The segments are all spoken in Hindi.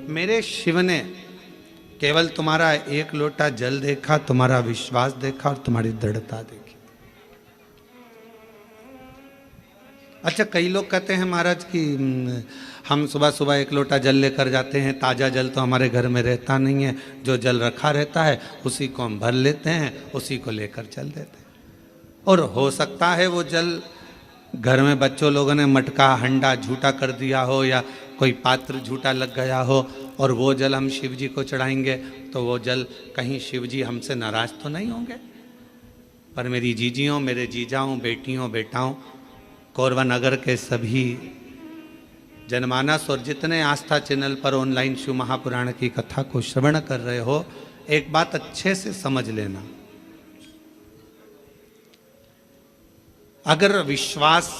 मेरे शिव ने केवल तुम्हारा एक लोटा जल देखा, तुम्हारा विश्वास देखा और तुम्हारी दृढ़ता देखी। अच्छा, कई लोग कहते हैं महाराज कि हम सुबह सुबह एक लोटा जल लेकर जाते हैं, ताज़ा जल तो हमारे घर में रहता नहीं है, जो जल रखा रहता है उसी को हम भर लेते हैं, उसी को लेकर चल देते हैं। और हो सकता है वो जल घर में बच्चों लोगों ने मटका हंडा झूठा कर दिया हो, या कोई पात्र झूठा लग गया हो, और वो जल हम शिव जी को चढ़ाएंगे तो वो जल कहीं शिव जी हमसे नाराज तो नहीं होंगे। पर मेरी जीजियों, मेरे जीजाओं, बेटियों, बेटाओं, कोरबा नगर के सभी जनमानस और जितने आस्था चैनल पर ऑनलाइन शिव महापुराण की कथा को श्रवण कर रहे हो, एक बात अच्छे से समझ लेना। अगर विश्वास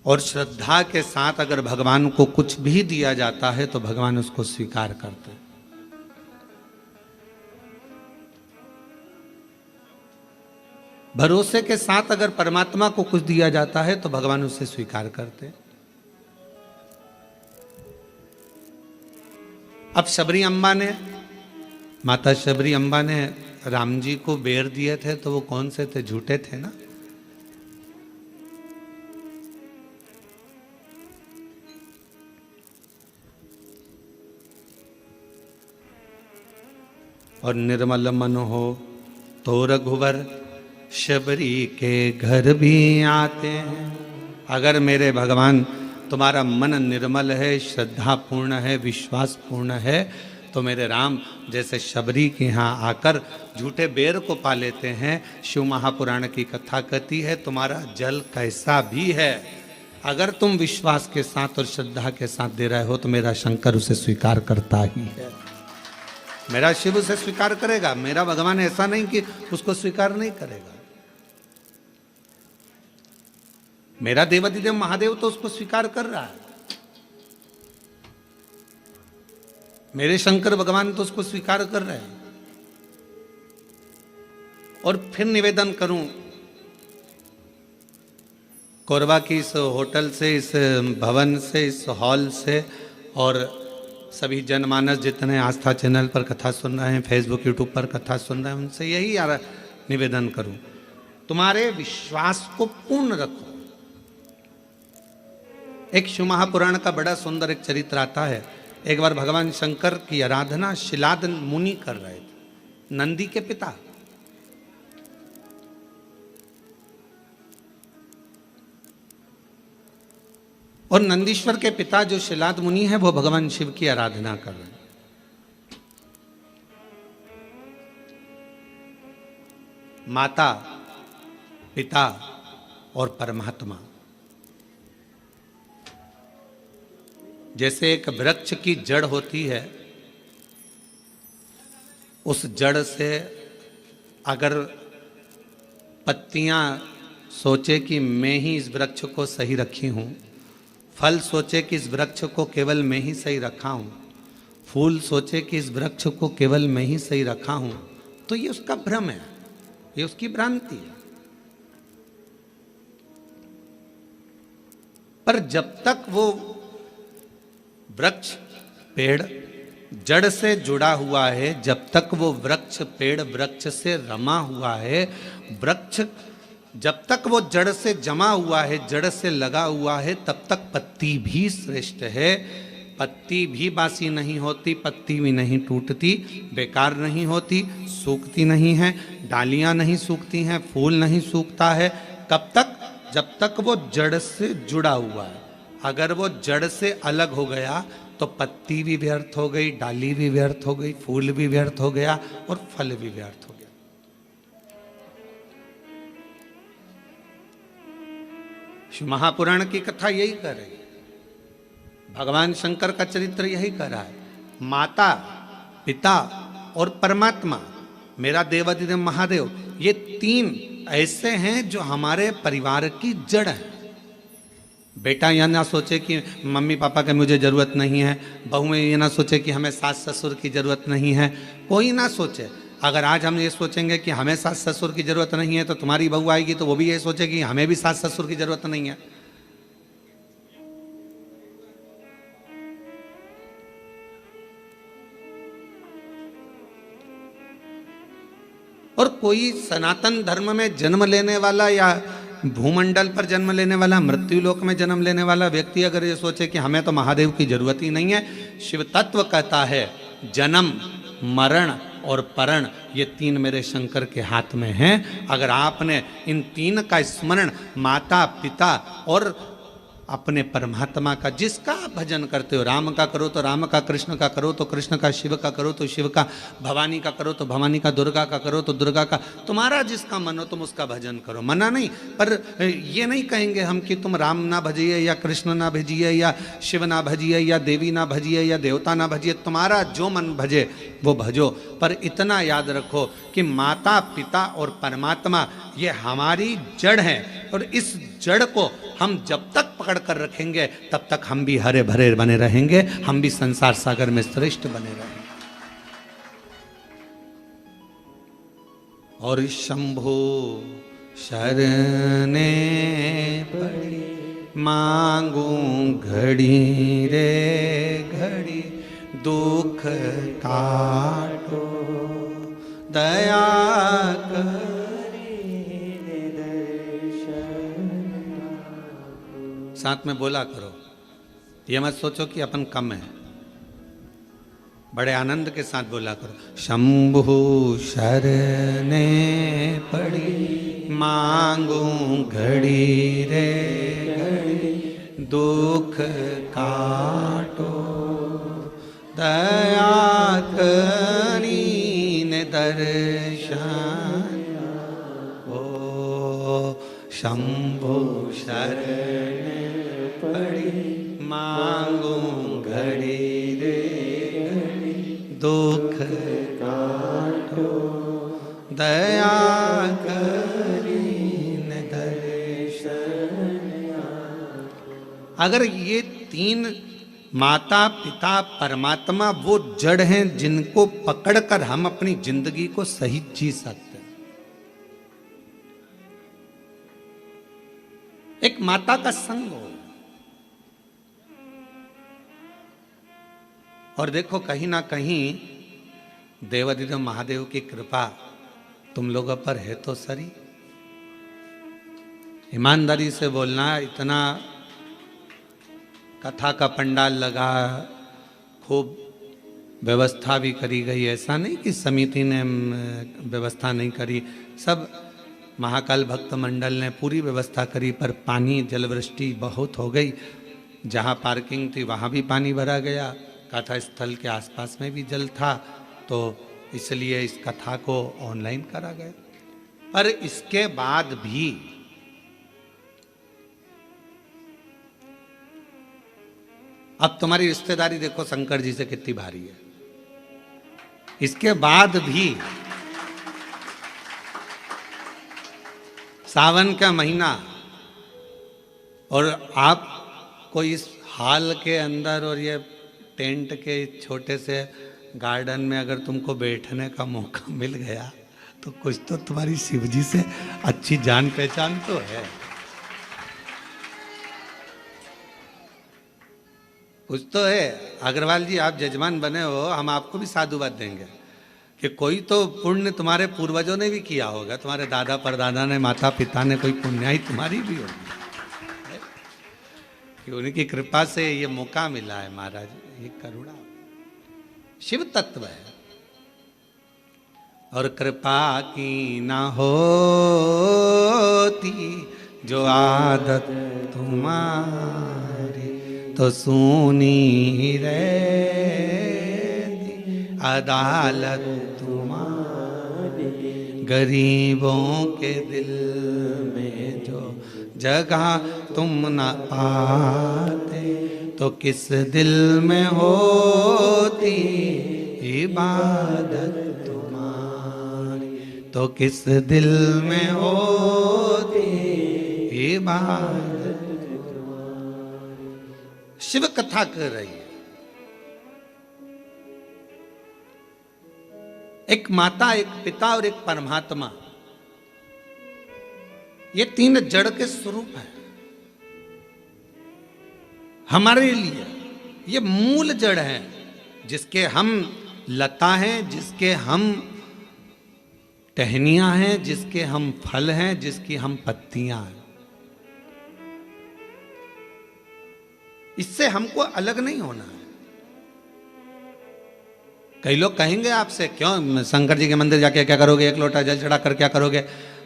और श्रद्धा के साथ अगर भगवान को कुछ भी दिया जाता है तो भगवान उसको स्वीकार करते हैं। भरोसे के साथ अगर परमात्मा को कुछ दिया जाता है तो भगवान उसे स्वीकार करते हैं। अब शबरी अम्बा ने, माता शबरी अम्बा ने राम जी को बेर दिए थे तो वो कौन से थे? झूठे थे ना। और निर्मल मन हो तो रघुवर शबरी के घर भी आते हैं। अगर मेरे भगवान तुम्हारा मन निर्मल है, श्रद्धा पूर्ण है, विश्वास पूर्ण है, तो मेरे राम जैसे शबरी के यहाँ आकर झूठे बेर को पा लेते हैं। शिव महापुराण की कथा कहती है तुम्हारा जल कैसा भी है, अगर तुम विश्वास के साथ और श्रद्धा के साथ दे रहे हो तो मेरा शंकर उसे स्वीकार करता ही है। मेरा शिव उसे स्वीकार करेगा। मेरा भगवान ऐसा नहीं कि उसको स्वीकार नहीं करेगा। मेरा देवाधिदेव महादेव तो उसको स्वीकार कर रहा है। मेरे शंकर भगवान तो उसको स्वीकार कर रहे हैं। और फिर निवेदन करूं, कोरबा की इस होटल से, इस भवन से, इस हॉल से और सभी जनमानस जितने आस्था चैनल पर कथा सुन रहे हैं, फेसबुक यूट्यूब पर कथा सुन रहे हैं, उनसे यही निवेदन करूं, तुम्हारे विश्वास को पूर्ण रखो। एक शिव महापुराण का बड़ा सुंदर एक चरित्र आता है। एक बार भगवान शंकर की आराधना शिलाद मुनि कर रहे थे, नंदी के पिता। और नंदीश्वर के पिता जो शिलाद मुनि है वो भगवान शिव की आराधना कर रहे हैं। माता, पिता और परमात्मा, जैसे एक वृक्ष की जड़ होती है, उस जड़ से अगर पत्तियां सोचे कि मैं ही इस वृक्ष को सही रखी हूं, फल सोचे कि इस वृक्ष को केवल मैं ही सही रखा हूं, फूल सोचे कि इस वृक्ष को केवल मैं ही सही रखा हूं, तो ये उसका भ्रम है, ये उसकी भ्रांति है। पर जब तक वो वृक्ष पेड़ जड़ से जुड़ा हुआ है, जब तक वो वृक्ष पेड़ वृक्ष से रमा हुआ है, वृक्ष जब तक वो जड़ से जमा हुआ है, जड़ से लगा हुआ है, तब तक पत्ती भी श्रेष्ठ है। पत्ती भी बासी नहीं होती, पत्ती भी नहीं टूटती, बेकार नहीं होती, सूखती नहीं है, डालियां नहीं सूखती हैं, फूल नहीं सूखता है। कब तक? जब तक वो जड़ से जुड़ा हुआ है। अगर वो जड़ से अलग हो गया तो पत्ती भी व्यर्थ हो गई, डाली भी व्यर्थ हो गई, फूल भी व्यर्थ हो गया और फल भी व्यर्थ हो गया। शिव महापुराण की कथा यही कर रही है, भगवान शंकर का चरित्र यही कर रहा है। माता, पिता और परमात्मा, मेरा देवाधिदेव महादेव, ये तीन ऐसे हैं जो हमारे परिवार की जड़ है। बेटा यह ना सोचे कि मम्मी पापा की मुझे ज़रूरत नहीं है, बहू में ये ना सोचे कि हमें सास ससुर की ज़रूरत नहीं है, कोई ना सोचे। अगर आज हम ये सोचेंगे कि हमें सास ससुर की ज़रूरत नहीं है तो तुम्हारी बहू आएगी तो वो भी ये सोचेगी कि हमें भी सास ससुर की ज़रूरत नहीं है। कोई सनातन धर्म में जन्म लेने वाला या भूमंडल पर जन्म लेने वाला, मृत्यु लोक में जन्म लेने वाला व्यक्ति अगर ये सोचे कि हमें तो महादेव की जरूरत ही नहीं है, शिव तत्व कहता है जन्म, मरण और परण ये तीन मेरे शंकर के हाथ में हैं। अगर आपने इन तीन का स्मरण माता पिता और अपने परमात्मा का, जिसका आप भजन करते हो, राम का करो तो राम का, कृष्ण का करो तो कृष्ण का, शिव का करो तो शिव का, भवानी का करो तो भवानी का, दुर्गा का करो तो दुर्गा का, तुम्हारा जिसका मन हो तुम उसका भजन करो, मना नहीं। पर ये नहीं कहेंगे हम कि तुम राम ना भजिए या कृष्ण ना भजिए या शिव ना भजिए या देवी ना भजिए या देवता ना भजिए, तुम्हारा जो मन भजे वो भजो। पर इतना याद रखो कि माता पिता और परमात्मा ये हमारी जड़ है, और इस जड़ को हम जब तक पकड़ कर रखेंगे तब तक हम भी हरे भरे बने रहेंगे, हम भी संसार सागर में श्रेष्ठ बने रहेंगे। और शंभो शरणे पड़ी मांगू घड़ी रे घड़ी, दुख काटो दया साथ में बोला करो, ये मत सोचो कि अपन कम है, बड़े आनंद के साथ बोला करो। शंभु शरणे पड़ी मांगू घड़ी रे घड़ी, दुख काटो दया करीन दर्शन ओ। शंभु शरण पड़ी मांगू घड़ी रे घड़ी, दुख काटो दया करीन दर्शन। अगर ये तीन माता पिता परमात्मा वो जड़ हैं जिनको पकड़कर हम अपनी जिंदगी को सही जी सकते हैं। एक माता का संग हो, और देखो कहीं ना कहीं देवाधिदेव महादेव की कृपा तुम लोगों पर है तो सरी। ईमानदारी से बोलना, इतना कथा का पंडाल लगा, खूब व्यवस्था भी करी गई, ऐसा नहीं कि समिति ने व्यवस्था नहीं करी, सब महाकाल भक्त मंडल ने पूरी व्यवस्था करी। पर पानी जलवृष्टि बहुत हो गई, जहाँ पार्किंग थी वहाँ भी पानी भरा गया, कथा स्थल के आसपास में भी जल था, तो इसलिए इस कथा को ऑनलाइन करा गया। पर इसके बाद भी अब तुम्हारी रिश्तेदारी देखो शंकर जी से कितनी भारी है, इसके बाद भी सावन का महीना और आपको इस हाल के अंदर और ये टेंट के छोटे से गार्डन में अगर तुमको बैठने का मौका मिल गया तो कुछ तो तुम्हारी शिवजी से अच्छी जान पहचान तो है, कुछ तो है। अग्रवाल जी आप जजमान बने हो, हम आपको भी साधुवाद देंगे कि कोई तो पुण्य तुम्हारे पूर्वजों ने भी किया होगा, तुम्हारे दादा परदादा ने, माता पिता ने, कोई पुण्याई तुम्हारी भी होगी कि उनकी कृपा से ये मौका मिला है। महाराज ये करुणा शिव तत्व है। और कृपा की ना होती जो आदत तुम्हारी, तो सुनी रहती अदालत तुम्हारी। गरीबों के दिल में जो जगह तुम न पाते, तो किस दिल में होती इबादत तुम्हारी, तो किस दिल में होती इबादत तुम्हारी। शिव कथा कर रही है। एक माता, एक पिता और एक परमात्मा, ये तीन जड़ के स्वरूप हैं हमारे लिए। ये मूल जड़ हैं जिसके हम लता हैं, जिसके हम टहनियां हैं जिसके हम फल हैं, जिसकी हम पत्तियां हैं। इससे हमको अलग नहीं होना है। कई लोग कहेंगे आपसे, क्यों शंकर जी के मंदिर जाके क्या करोगे, एक लोटा जल चढ़ा कर क्या करोगे,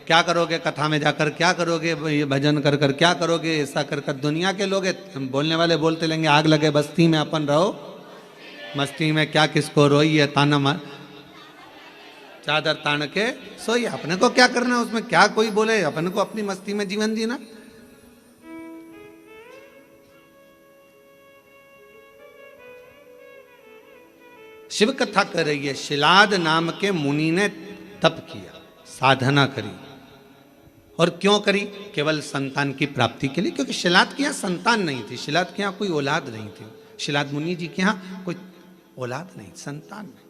क्या करोगे कथा में जाकर, क्या करोगे ये भजन कर कर, क्या करोगे ऐसा कर कर। दुनिया के लोग बोलने वाले बोलते लेंगे, आग लगे बस्ती में अपन रहो मस्ती में, क्या किसको रोई है ताना मार चादर तान के सोई। अपने को क्या करना है उसमें, क्या कोई बोले, अपने को अपनी मस्ती में जीवन जीना। शिव कथा कर रही है, शिलाद नाम के मुनि ने तप किया, साधना करी। और क्यों करी? केवल संतान की प्राप्ति के लिए, क्योंकि शिलाद के यहाँ संतान नहीं थी, शिलाद के यहाँ कोई औलाद नहीं थी, शिलाद मुनि जी के यहाँ कोई औलाद नहीं, संतान नहीं।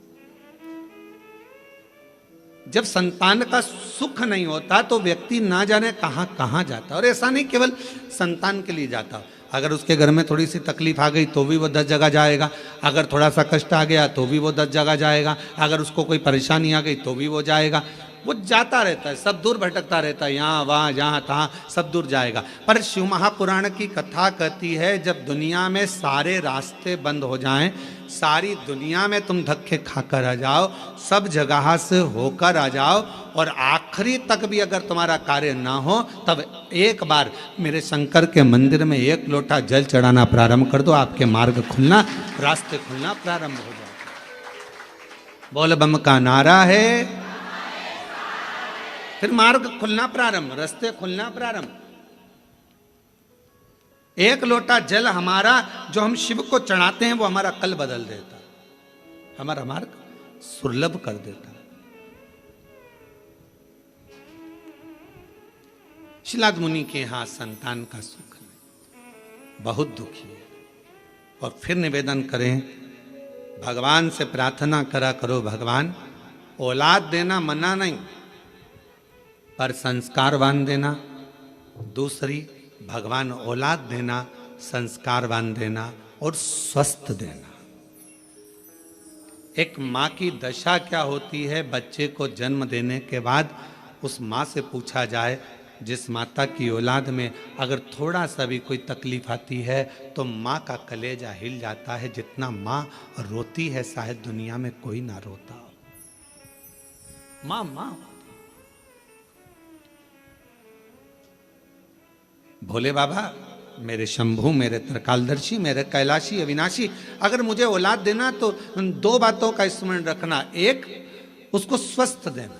जब संतान का सुख नहीं होता तो व्यक्ति ना जाने कहां कहां जाता। और ऐसा नहीं केवल संतान के लिए जाता, अगर उसके घर में थोड़ी सी तकलीफ आ गई तो भी वो 10 जगह जाएगा, अगर थोड़ा सा कष्ट आ गया तो भी वो 10 जगह जाएगा, अगर उसको कोई परेशानी आ गई तो भी वो जाएगा। वो जाता रहता है, सब दूर भटकता रहता है, यहाँ वहाँ जहाँ तहाँ सब दूर जाएगा। पर शिव महापुराण की कथा कहती है, जब दुनिया में सारे रास्ते बंद हो जाएं, सारी दुनिया में तुम धक्के खाकर आ जाओ, सब जगह से होकर आ जाओ, और आखिरी तक भी अगर तुम्हारा कार्य ना हो, तब एक बार मेरे शंकर के मंदिर में एक लोटा जल चढ़ाना प्रारंभ कर दो, आपके मार्ग खुलना, रास्ते खुलना प्रारंभ हो जाए। बोल बम का नारा है, फिर मार्ग खुलना प्रारंभ, रास्ते खुलना प्रारंभ। एक लोटा जल हमारा जो हम शिव को चढ़ाते हैं वो हमारा कल बदल देता, हमारा मार्ग सुलभ कर देता। शिलाद मुनि के यहां संतान का सुख नहीं, बहुत दुखी है। और फिर निवेदन करें, भगवान से प्रार्थना करा करो, भगवान औलाद देना मना नहीं, पर संस्कारवान देना। दूसरी, भगवान औलाद देना, संस्कारवान देना और स्वस्थ देना। एक माँ की दशा क्या होती है, बच्चे को जन्म देने के बाद उस माँ से पूछा जाए, जिस माता की औलाद में अगर थोड़ा सा भी कोई तकलीफ आती है तो माँ का कलेजा हिल जाता है। जितना माँ रोती है शायद दुनिया में कोई ना रोता हो। माँ माँ भोले बाबा, मेरे शंभू, मेरे त्रिकालदर्शी, मेरे कैलाशी अविनाशी, अगर मुझे औलाद देना तो 2 बातों का स्मरण रखना। एक, उसको स्वस्थ देना,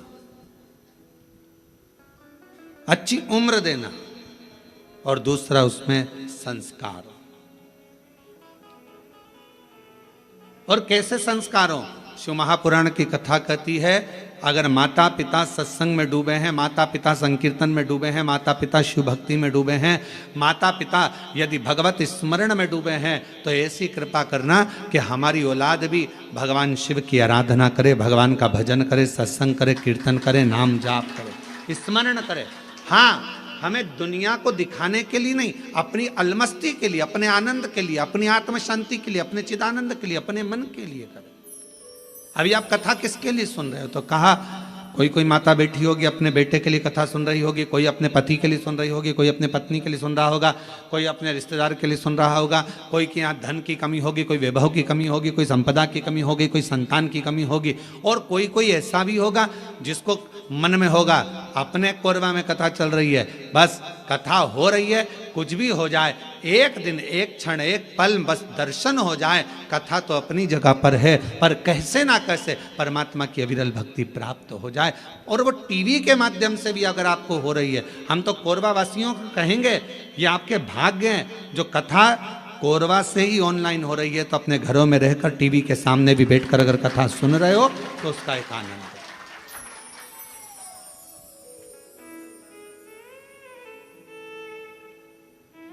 अच्छी उम्र देना, और दूसरा उसमें संस्कार। और कैसे संस्कारों? शिव महापुराण की कथा कहती है, अगर माता पिता सत्संग में डूबे हैं, माता पिता संकीर्तन में डूबे हैं, माता पिता शिव भक्ति में डूबे हैं, माता पिता यदि भगवत स्मरण में डूबे हैं, तो ऐसी कृपा करना कि हमारी औलाद भी भगवान शिव की आराधना करे, भगवान का भजन करे, सत्संग करे, कीर्तन करे, नाम जाप करे, स्मरण करे। हाँ, हमें दुनिया को दिखाने के लिए नहीं, अपनी अलमस्ती के लिए, अपने आनंद के लिए, अपनी आत्म शांति के लिए, अपने चिदानंद के लिए, अपने मन के लिए करें। अभी आप कथा किसके लिए सुन रहे हो? तो कहा कोई माता बैठी होगी अपने बेटे के लिए कथा सुन रही होगी, कोई अपने पति के लिए सुन रही होगी, कोई अपने पत्नी के लिए सुन रहा होगा, कोई अपने रिश्तेदार के लिए सुन रहा होगा, कोई के यहाँ धन की कमी होगी, कोई वैभव की कमी होगी, कोई संपदा की कमी होगी, कोई संतान की कमी होगी, और कोई ऐसा भी होगा जिसको मन में होगा अपने कोरबा में कथा चल रही है, बस कथा हो रही है, कुछ भी हो जाए, एक दिन, एक क्षण, एक पल बस दर्शन हो जाए, कथा तो अपनी जगह पर है, पर कैसे ना कैसे परमात्मा की अविरल भक्ति प्राप्त हो जाए। और वो टीवी के माध्यम से भी अगर आपको हो रही है, हम तो कोरबा वासियों को कहेंगे ये आपके भाग्य हैं जो कथा कोरबा से ही ऑनलाइन हो रही है, तो अपने घरों में रहकर टीवी के सामने भी बैठकर अगर कथा सुन रहे हो तो उसका एक आनंद है।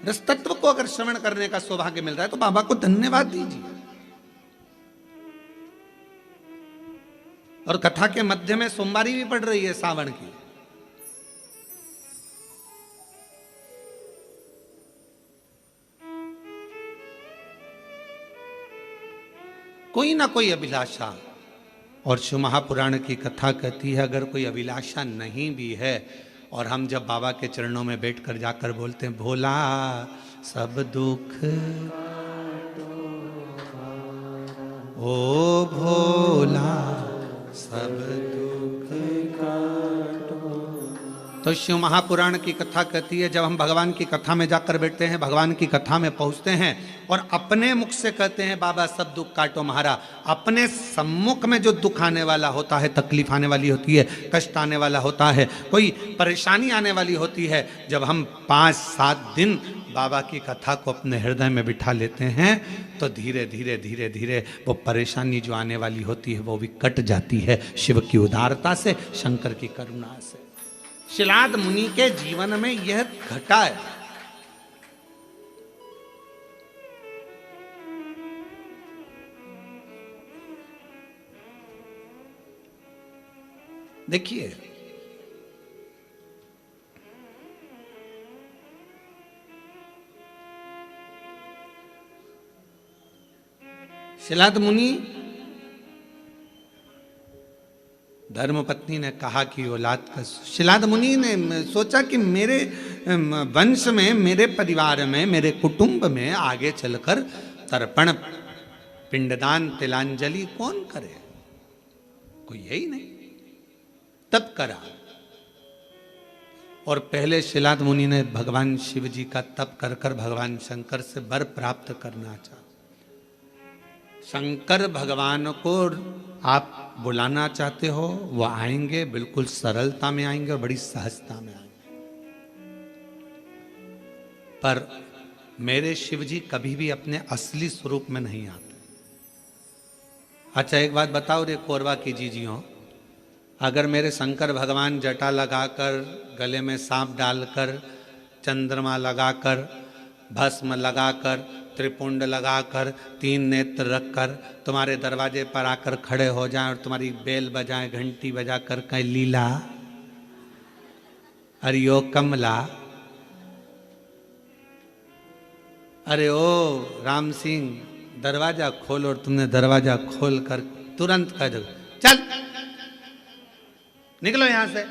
रस तत्व को अगर श्रवण करने का सौभाग्य मिल रहा है तो बाबा को धन्यवाद दीजिए। और कथा के मध्य में सोमवारी भी पड़ रही है सावन की। कोई ना कोई अभिलाषा और शिव महापुराण की कथा कहती है अगर कोई अभिलाषा नहीं भी है और हम जब बाबा के चरणों में बैठकर जाकर बोलते हैं भोला सब दुख ओ भोला सब दुख तो शिव महापुराण की कथा कहती है जब हम भगवान की कथा में जाकर बैठते हैं, भगवान की कथा में पहुंचते हैं और अपने मुख से कहते हैं बाबा सब दुख काटो महारा, अपने सम्मुख में जो दुख आने वाला होता है, तकलीफ आने वाली होती है, कष्ट आने वाला होता है, कोई परेशानी आने वाली होती है, जब हम 5-7 दिन बाबा की कथा को अपने हृदय में बिठा लेते हैं तो धीरे धीरे धीरे धीरे वो परेशानी जो आने वाली होती है वो भी कट जाती है शिव की उदारता से, शंकर की करुणा से। शिलाद मुनि के जीवन में यह घटा है। देखिए शिलाद मुनि धर्मपत्नी ने कहा कि औलाद का, शिलाद मुनि ने सोचा कि मेरे वंश में, मेरे परिवार में, मेरे कुटुंब में आगे चलकर तर्पण, पिंडदान, तिलांजलि कौन करे, कोई यही नहीं। तब करा और पहले शिलाद मुनि ने भगवान शिव जी का तप कर कर भगवान शंकर से वर प्राप्त करना चाहा। शंकर भगवान को आप बुलाना चाहते हो वो आएंगे, बिल्कुल सरलता में आएंगे और बड़ी सहजता में आएंगे। पर मेरे शिव जी कभी भी अपने असली स्वरूप में नहीं आते। अच्छा एक बात बताओ रे कोरबा की जीजियों, अगर मेरे शंकर भगवान जटा लगाकर, गले में सांप डालकर, चंद्रमा लगाकर, भस्म लगाकर, त्रिपुंड लगाकर, 3 नेत्र रखकर तुम्हारे दरवाजे पर आकर खड़े हो जाएं और तुम्हारी बेल बजाएं, घंटी बजाकर कहें लीला अरे ओ कमला, अरे ओ राम सिंह दरवाजा खोल, और तुमने दरवाजा खोल कर तुरंत कह दो चल निकलो यहां से,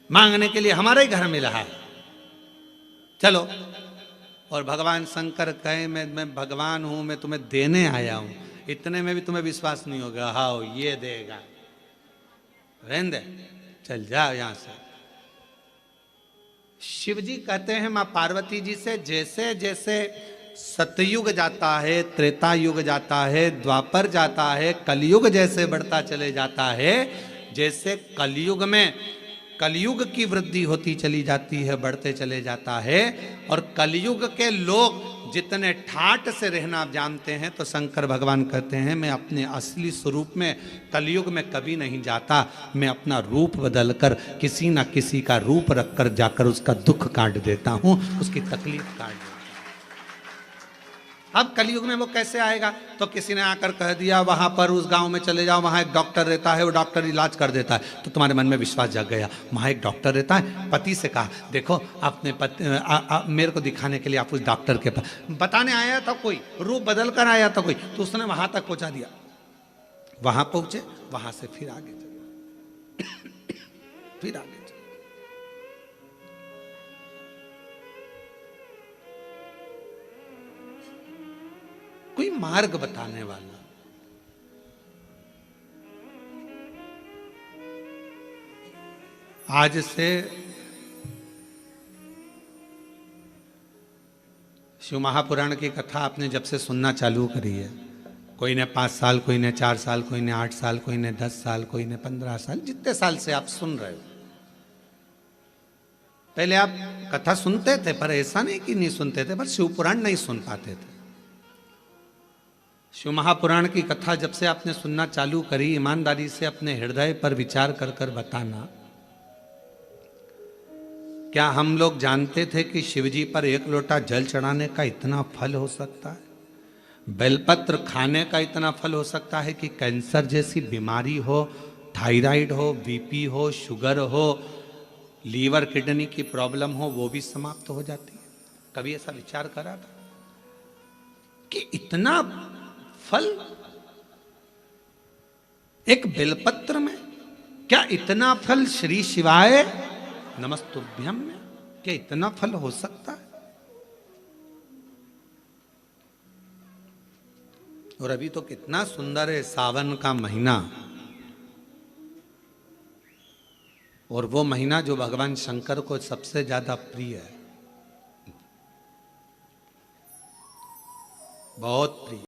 मांगने के लिए हमारा ही घर मिला है, चलो। और भगवान शंकर कहे मैं भगवान हूं, मैं तुम्हें देने आया हूं, इतने में भी तुम्हें विश्वास नहीं होगा, हाओ ये देगा, रहने दे, चल जाओ यहां से। शिव जी कहते हैं मां पार्वती जी से जैसे जैसे सतयुग जाता है, त्रेता युग जाता है, द्वापर जाता है, कलयुग जैसे बढ़ता चले जाता है, जैसे कलयुग में कलयुग की वृद्धि होती चली जाती है, बढ़ते चले जाता है, और कलयुग के लोग जितने ठाट से रहना जानते हैं, तो शंकर भगवान कहते हैं मैं अपने असली स्वरूप में कलयुग में कभी नहीं जाता, मैं अपना रूप बदलकर किसी ना किसी का रूप रखकर जाकर उसका दुख काट देता हूं, उसकी तकलीफ काट देता हूं। अब कलयुग में वो कैसे आएगा, तो किसी ने आकर कह दिया वहां पर उस गांव में चले जाओ, वहां एक डॉक्टर रहता है, वो डॉक्टर इलाज कर देता है, तो तुम्हारे मन में विश्वास जग गया, वहां एक डॉक्टर रहता है। पति से कहा देखो अपने पति मेरे को दिखाने के लिए आप उस डॉक्टर के पास, बताने आया था कोई, रूप बदल कर आया था कोई, तो उसने वहां तक पहुंचा दिया, वहां पहुंचे, वहां से फिर आगे चले फिर आगे चले। कोई मार्ग बताने वाला, आज से शिव महापुराण की कथा आपने जब से सुनना चालू करी है, कोई ने 5 साल, कोई ने 4 साल, कोई ने 8 साल, कोई ने 10 साल, कोई ने 15 साल, जितने साल से आप सुन रहे हो, पहले आप कथा सुनते थे, पर ऐसा नहीं कि नहीं सुनते थे, पर शिव पुराण नहीं सुन पाते थे। शिव महापुराण की कथा जब से आपने सुनना चालू करी, ईमानदारी से अपने हृदय पर विचार कर कर बताना, क्या हम लोग जानते थे कि शिवजी पर 1 लोटा जल चढ़ाने का इतना फल हो सकता है, बेलपत्र खाने का इतना फल हो सकता है कि कैंसर जैसी बीमारी हो, थायराइड हो, बीपी हो, शुगर हो, लीवर किडनी की प्रॉब्लम हो, वो भी समाप्त हो जाती है। कभी ऐसा विचार करा था कि इतना फल एक बेलपत्र में क्या इतना फल? श्री शिवाय नमस्तुभ्यम में क्या इतना फल हो सकता है? और अभी तो कितना सुंदर है सावन का महीना, और वो महीना जो भगवान शंकर को सबसे ज्यादा प्रिय है, बहुत प्रिय।